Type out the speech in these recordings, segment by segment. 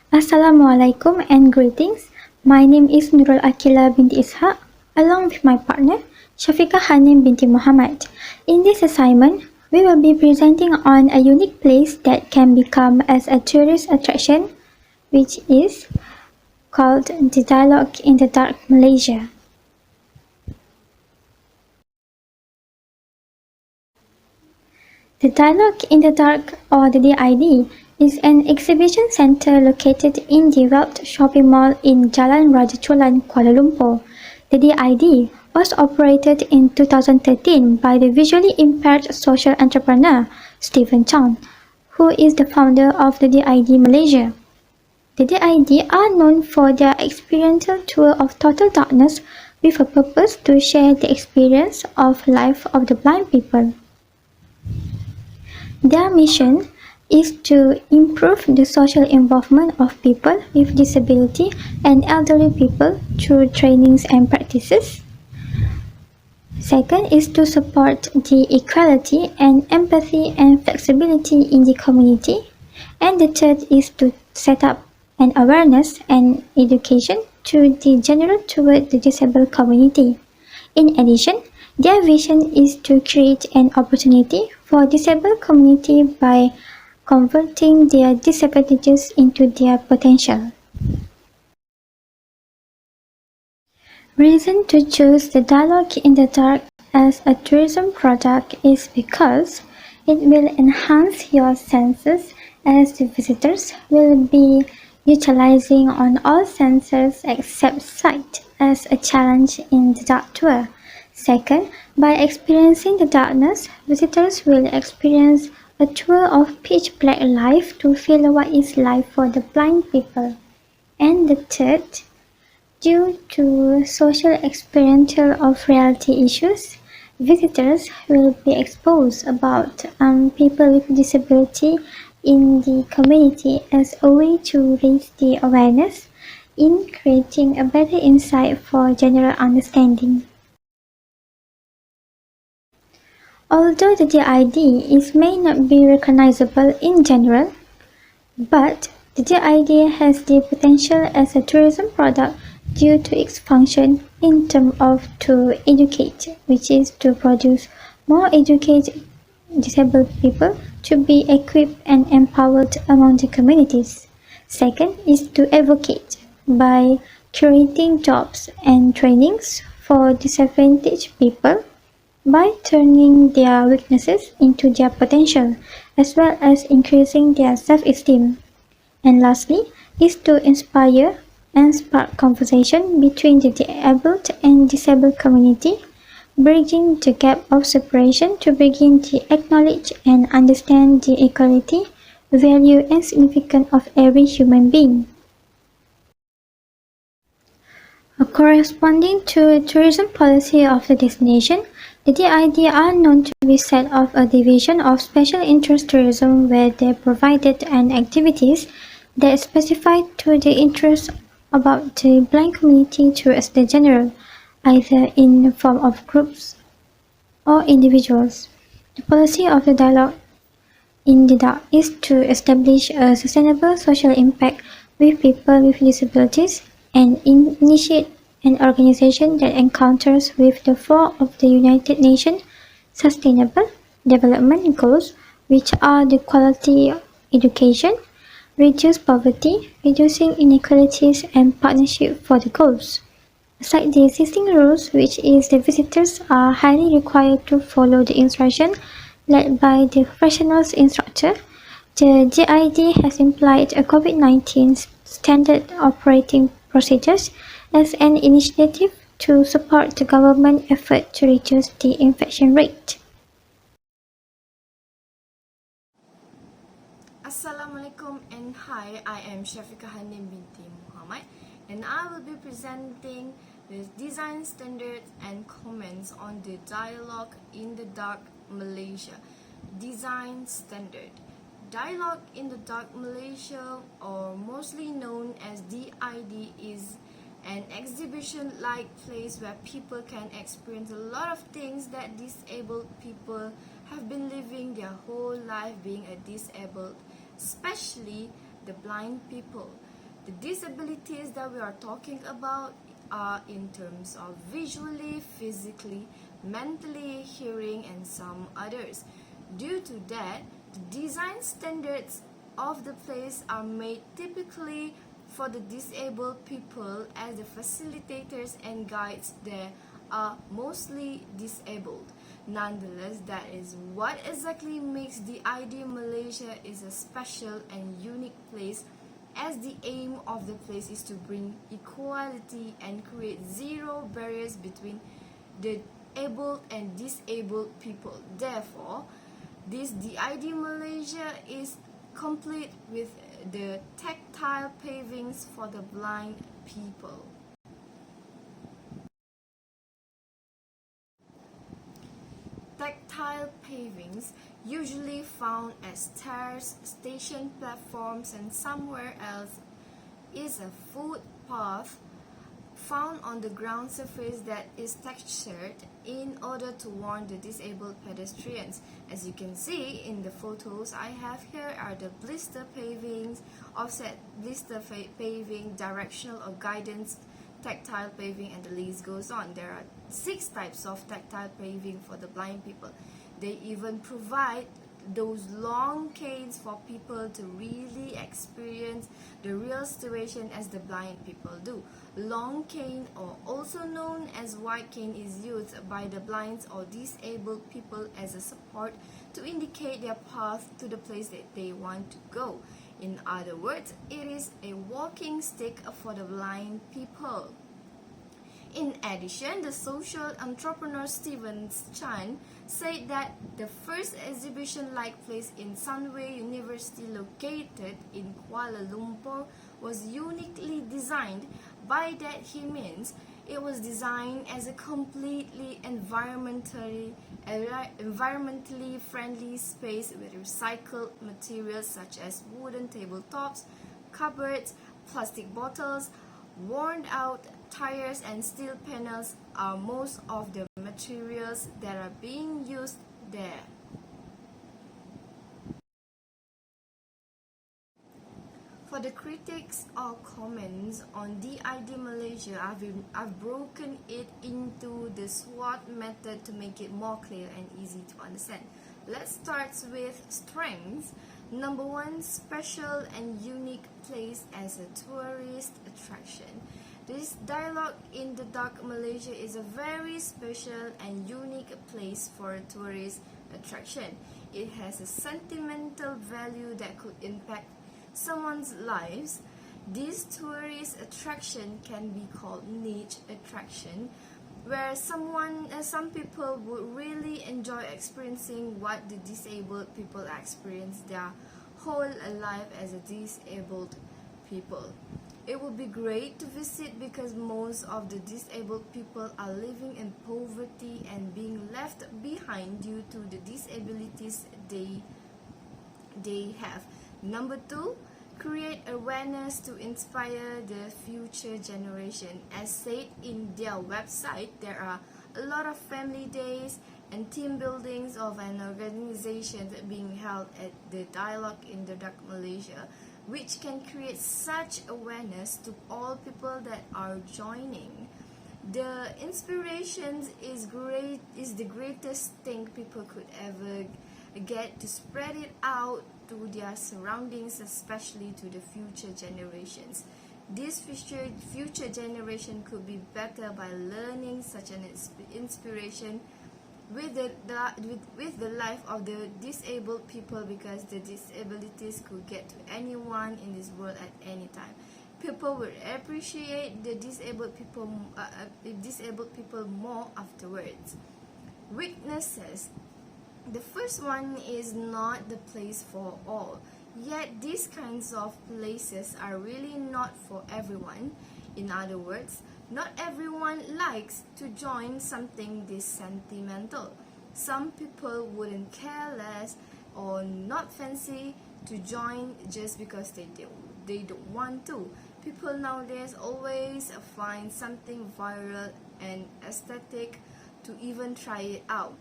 Assalamualaikum and greetings. My name is Nurul Aqilah Binti Ishak, along with my partner, Syafiqah Hanim Binti Muhamad. In this assignment, we will be presenting on a unique place that can become as a tourist attraction, which is called the Dialogue in the Dark, Malaysia. The Dialogue in the Dark, or the DID, is an exhibition centre located in the Welt Shopping Mall in Jalan Raja Chulan, Kuala Lumpur. The DID was operated in 2013 by the visually impaired social entrepreneur Stephen Chong, who is the founder of the DID Malaysia. The DID are known for their experiential tour of total darkness with a purpose to share the experience of life of the blind people. Their mission is to improve the social involvement of people with disability and elderly people through trainings and practices. Second is to support the equality and empathy and flexibility in the community. And the third is to set up an awareness and education to the general toward the disabled community. In addition, their vision is to create an opportunity for disabled community by converting their disadvantages into their potential. Reason to choose the Dialogue in the Dark as a tourism product is because it will enhance your senses as the visitors will be utilizing on all senses except sight as a challenge in the dark tour. Second, by experiencing the darkness, visitors will experience a tour of pitch black life to feel what is life for the blind people. And the third, due to social experiential of reality issues, visitors will be exposed about people with disability in the community as a way to raise the awareness in creating a better insight for general understanding. Although the DID may not be recognizable in general, but the DID has the potential as a tourism product due to its function in terms of to educate, which is to produce more educated disabled people to be equipped and empowered among the communities. Second is to advocate by curating jobs and trainings for disadvantaged people by turning their weaknesses into their potential, as well as increasing their self-esteem. And lastly, is to inspire and spark conversation between the disabled and disabled community, bridging the gap of separation to begin to acknowledge and understand the equality, value and significance of every human being. Corresponding to a tourism policy of the destination, the DID are known to be set of a division of special interest tourism where they provided an activities that specify to the interest about the blind community towards the general, either in the form of groups or individuals. The policy of the Dialogue in the Dark is to establish a sustainable social impact with people with disabilities and initiate an organization that encounters with the 4 of the United Nations Sustainable Development Goals, which are the quality education, reduce poverty, reducing inequalities and partnership for the goals. Aside the existing rules, which is the visitors are highly required to follow the instruction led by the professional instructor, the GID has implied a COVID-19 standard operating procedures as an initiative to support the government effort to reduce the infection rate. Assalamualaikum and hi, I am Syafiqah Hanim Binti Muhamad and I will be presenting the design standards and comments on the Dialogue in the Dark Malaysia design standard. Dialogue in the Dark Malaysia, or mostly known as DID, is an exhibition-like place where people can experience a lot of things that disabled people have been living their whole life being a disabled, especially the blind people. The disabilities that we are talking about are in terms of visually, physically, mentally, hearing, and some others. Due to that, the design standards of the place are made typically for the disabled people, as the facilitators and guides there are mostly disabled. Nonetheless, that is what exactly makes the ID Malaysia is a special and unique place, as the aim of the place is to bring equality and create zero barriers between the able and disabled people. Therefore, the ID Malaysia is complete with the tactile pavings for the blind people. Tactile pavings, usually found at stairs, station platforms, and somewhere else, is a footpath found on the ground surface that is textured in order to warn the disabled pedestrians. As you can see in the photos I have here are the blister pavings, offset blister paving, directional or guidance tactile paving, and the list goes on. There are 6 types of tactile paving for the blind people. They even provide those long canes for people to really experience the real situation as the blind people do. Long cane, or also known as white cane, is used by the blind or disabled people as a support to indicate their path to the place that they want to go. In other words, it is a walking stick for the blind people. In addition, the social entrepreneur Stephen Chan said that the first exhibition-like place in Sunway University, located in Kuala Lumpur, was uniquely designed. By that he means it was designed as a completely environmentally friendly space with recycled materials such as wooden tabletops, cupboards, plastic bottles, worn out tires, and steel panels are most of the materials that are being used there. For the critics or comments on DID Malaysia, I've broken it into the SWOT method to make it more clear and easy to understand. Let's start with strengths. Number 1, special and unique place as a tourist attraction. This dialogue in the Dark Malaysia is a very special and unique place for a tourist attraction. It has a sentimental value that could impact someone's lives. This tourist attraction can be called niche attraction, where some people would really enjoy experiencing what the disabled people experience their whole life as a disabled people. It would be great to visit because most of the disabled people are living in poverty and being left behind due to the disabilities they have. Number 2, create awareness to inspire the future generation. As said in their website, there are a lot of family days and team buildings of an organization being held at the Dialogue in the Dark Malaysia, which can create such awareness to all people that are joining. The inspiration is the greatest thing people could ever get, to spread it out to their surroundings, especially to the future generations. This future generation could be better by learning such an inspiration with the life of the disabled people, because the disabilities could get to anyone in this world at any time. People would appreciate the disabled people more afterwards. Weaknesses. The first one is not the place for all. Yet these kinds of places are really not for everyone. In other words, not everyone likes to join something this sentimental. Some people wouldn't care less or not fancy to join just because they don't want to. People nowadays always find something viral and aesthetic to even try it out.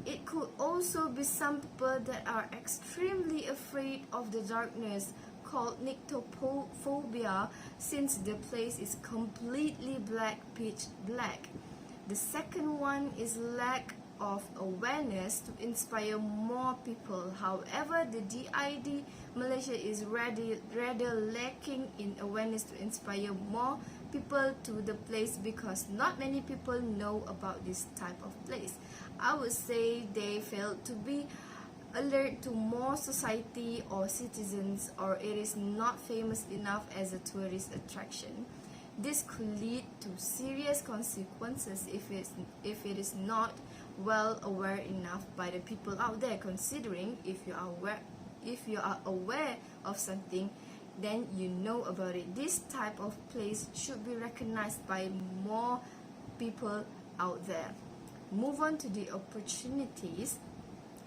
It could also be some people that are extremely afraid of the darkness, called nyctophobia, since the place is completely black, pitch black. The second one is lack of awareness to inspire more people. However, the DID Malaysia is rather lacking in awareness to inspire more people to the place, because not many people know about this type of place. I would say they fail to be alert to more society or citizens, or it is not famous enough as a tourist attraction. This could lead to serious consequences if it is not well aware enough by the people out there. Considering if you are aware of something, then you know about it. This type of place should be recognized by more people out there. Move on to the opportunities.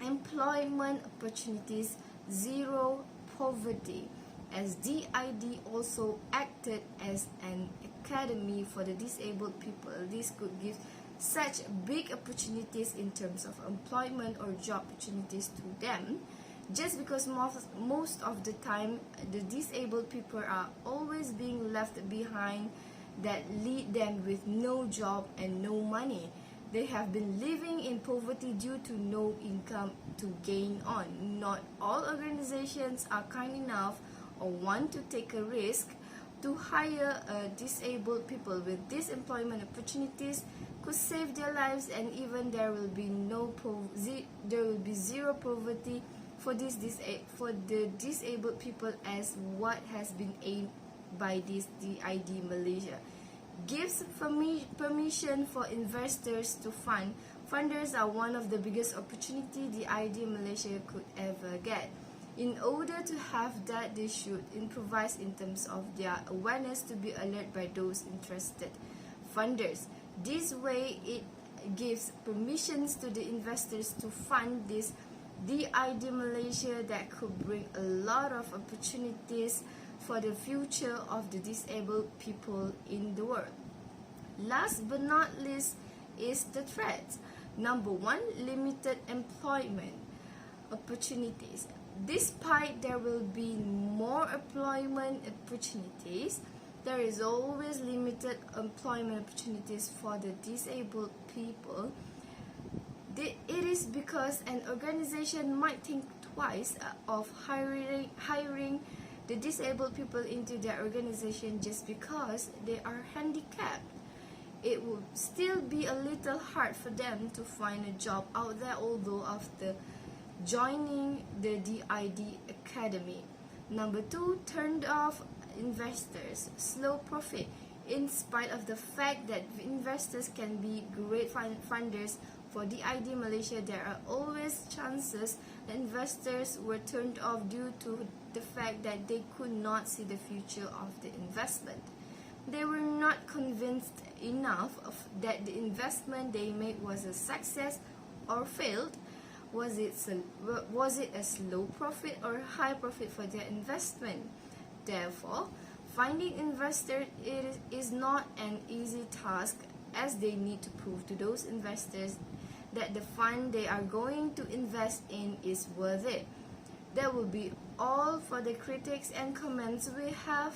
Employment opportunities, zero poverty, as DID also acted as an academy for the disabled people. This could give such big opportunities in terms of employment or job opportunities to them, just because most of the time the disabled people are always being left behind, that lead them with no job and no money. They have been living in poverty due to no income to gain on. Not all organizations are kind enough or want to take a risk to hire disabled people. With these employment opportunities could save their lives, and even there will be zero poverty for the disabled people, as what has been aimed by this DID Malaysia. Gives permission for investors to fund. Funders are one of the biggest opportunity the DID Malaysia could ever get. In order to have that, they should improvise in terms of their awareness to be alert by those interested funders. This way, it gives permissions to the investors to fund this DID Malaysia that could bring a lot of opportunities for the future of the disabled people in the world. Last but not least is the threats. Number one, limited employment opportunities. Despite there will be more employment opportunities, there is always limited employment opportunities for the disabled people. It is because an organization might think twice of hiring the disabled people into their organization just because they are handicapped. It would still be a little hard for them to find a job out there, although after joining the DID Academy. Number two, turned off investors, slow profit. In spite of the fact that investors can be great funders for DID Malaysia, there are always chances that investors were turned off due to the fact that they could not see the future of the investment. They were not convinced enough that the investment they made was a success or failed. Was it a slow profit or high profit for their investment? Therefore, finding investors is not an easy task, as they need to prove to those investors that the fund they are going to invest in is worth it. That will be all for the critics and comments we have.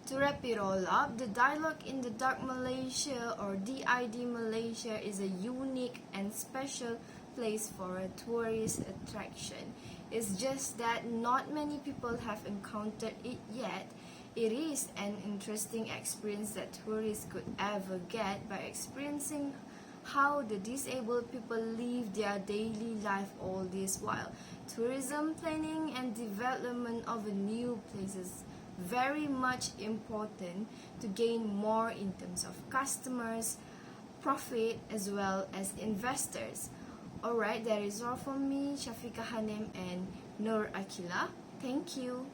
To wrap it all up, the Dialogue in the Dark Malaysia, or DID Malaysia, is a unique and special place for a tourist attraction. It's just that not many people have encountered it yet. It is an interesting experience that tourists could ever get by experiencing how the disabled people live their daily life all this while. Tourism planning and development of a new places very much important to gain more in terms of customers, profit, as well as investors. Alright, that is all from me, Syafiqah, Hanim, and Nurul Aqilah. Thank you.